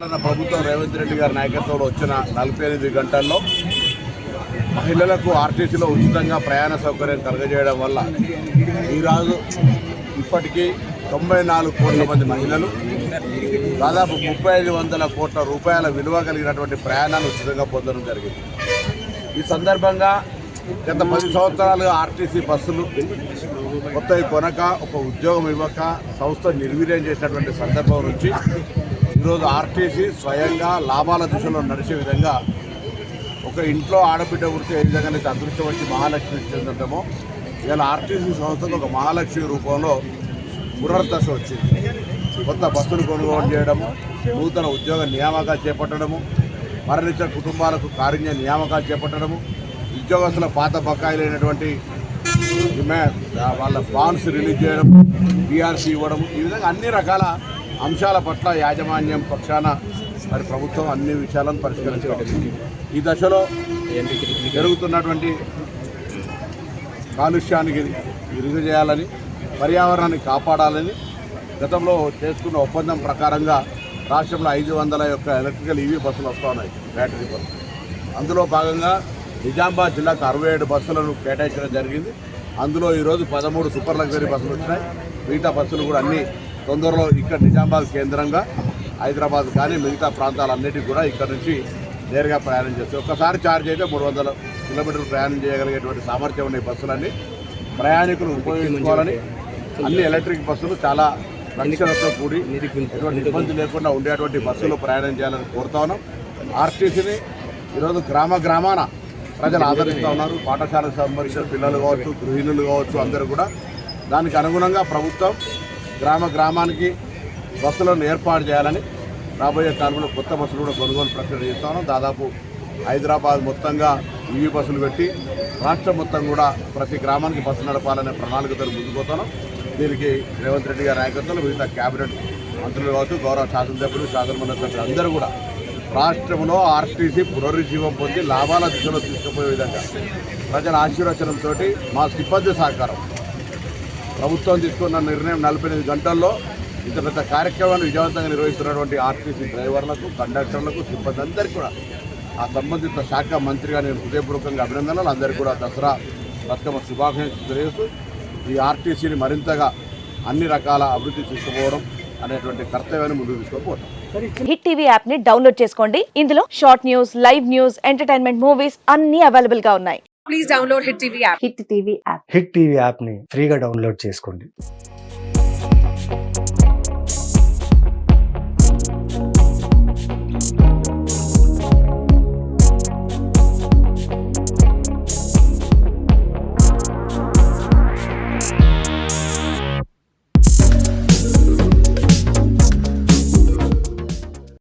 ప్రభుత్వం రేవంత్ రెడ్డి గారి నాయకత్వంలో వచ్చిన 48 గంటల్లో మహిళలకు ఆర్టీసీలో ఉచితంగా ప్రయాణ సౌకర్యం కలుగజేయడం వల్ల ఈరోజు ఇప్పటికీ 94 కోట్ల మంది మహిళలు దాదాపు 3500 కోట్ల రూపాయల విలువ కలిగినటువంటి ప్రయాణాలు ఉచితంగా పొందడం జరిగింది. ఈ సందర్భంగా గత 10 సంవత్సరాలుగా ఆర్టీసీ బస్సులు కొత్తవి కొనక ఒక ఉద్యోగం ఇవ్వక సంస్థ నిర్వీర్యం చేసినటువంటి సందర్భం నుంచి ఈరోజు ఆర్టీసీ స్వయంగా లాభాల దిశలో నడిచే విధంగా ఒక ఇంట్లో ఆడబిడ్డ ఉడితే ఏ విధంగా అదృష్టం వచ్చి మహాలక్ష్మి చెందటమో ఇవాళ ఆర్టీసీ సంస్థకు ఒక మహాలక్ష్మి రూపంలో పునర్దశ వచ్చింది. కొత్త బస్సులు కొనుగోలు చేయడము, నూతన ఉద్యోగ నియామకాలు చేపట్టడము, మరణించిన కుటుంబాలకు కారుణ్య నియామకాలు చేపట్టడము, ఉద్యోగస్తుల పాత బకాయిలైనటువంటి వాళ్ళ బాండ్స్ రిలీజ్ చేయడం, బీఆర్సీ ఇవ్వడం, ఈ విధంగా అన్ని రకాల అంశాల పట్ల యాజమాన్యం పక్షాన మరి ప్రభుత్వం అన్ని విషయాలను పరిష్కరించడం. ఈ దశలో జరుగుతున్నటువంటి కాలుష్యానికి ఇరుగు చేయాలని, పర్యావరణాన్ని కాపాడాలని గతంలో చేసుకున్న ఒప్పందం ప్రకారంగా రాష్ట్రంలో 500 యొక్క ఎలక్ట్రికల్ ఈవీ బస్సులు వస్తూ ఉన్నాయి, బ్యాటరీ బస్సులు. అందులో భాగంగా నిజామాబాద్ జిల్లాకు 67 బస్సులను కేటాయించడం జరిగింది. అందులో ఈరోజు 13 సూపర్ లగ్జరీ బస్సులు వచ్చినాయి. మిగతా బస్సులు కూడా అన్ని తొందరలో ఇక్కడ నిజామాబాద్ కేంద్రంగా హైదరాబాద్ కానీ మిగతా ప్రాంతాలన్నిటికీ కూడా ఇక్కడ నుంచి నేరుగా ప్రయాణం చేస్తాయి. ఒక్కసారి ఛార్జ్ అయితే 300 కిలోమీటర్లు ప్రయాణం చేయగలిగేటువంటి సామర్థ్యం ఉన్న ఈ బస్సులన్నీ ప్రయాణికులు ఉపయోగించుకోవాలని, అన్ని ఎలక్ట్రిక్ బస్సులు చాలా రక్షణతో కూడి ఎటువంటి ఇబ్బంది లేకుండా ఉండేటువంటి బస్సులు ప్రయాణం చేయాలని కోరుతా ఉన్నాం. ఆర్టీసీని ఈరోజు గ్రామాన ప్రజలు ఆదరిస్తూ ఉన్నారు. పాఠశాలకు సంబంధించిన పిల్లలు కావచ్చు, గృహిణులు కావచ్చు, అందరూ కూడా దానికి అనుగుణంగా ప్రభుత్వం గ్రామానికి బస్సులను ఏర్పాటు చేయాలని రాబోయే కాలంలో కొత్త బస్సులు కూడా కొనుగోలు ప్రక్రియ చేస్తా ఉన్నాం. దాదాపు హైదరాబాద్ మొత్తంగా ఈవీ బస్సులు పెట్టి రాష్ట్రం మొత్తం కూడా ప్రతి గ్రామానికి బస్సు నడపాలనే ప్రణాళికతో ముందుకుపోతున్నాం. దీనికి రేవంత్ రెడ్డి గారి నాయకత్వంలో మిగతా క్యాబినెట్ మంత్రులు కావచ్చు, గౌరవ శాసనసభ్యులు, శాసనమండలి సభ్యులు అందరూ కూడా రాష్ట్రంలో ఆర్టీసీ పునరుజ్జీవం పొంది లాభాల దిశలో తీసుకుపోయే విధంగా ప్రజల ఆశీర్వచనంతో మా సిబ్బంది సహకారం, ప్రభుత్వం తీసుకున్న నిర్ణయం 48 గంటల్లో ఇంత పెద్ద కార్యక్రమాన్ని విజయవంతంగా నిర్వహిస్తున్నటువంటి ఆర్టీసీ డ్రైవర్లకు, కండక్టర్లకు, సిబ్బంది అందరికీ కూడా ఆ సంబంధిత శాఖ మంత్రిగా నేను హృదయపూర్వకంగా అభినందనలు. అందరికీ కూడా దసరా బతుకమ్మ శుభాకాంక్షలు తెలియజేస్తూ ఈ ఆర్టీసీని మరింతగా అన్ని రకాల అభివృద్ధి తీసుకుపోవడం అనేటువంటి కర్తవ్యాన్ని ముందుకు తీసుకుపోతాం. హిట్ టీవీ యాప్ ని డౌన్లోడ్ చేసుకోండి. ఇందులో short news, live news, entertainment movies అన్ని అవైలబుల్ గా ఉన్నాయి. Please download hit TV app. Hit TV app ని ఫ్రీగా డౌన్లోడ్ చేసుకోండి.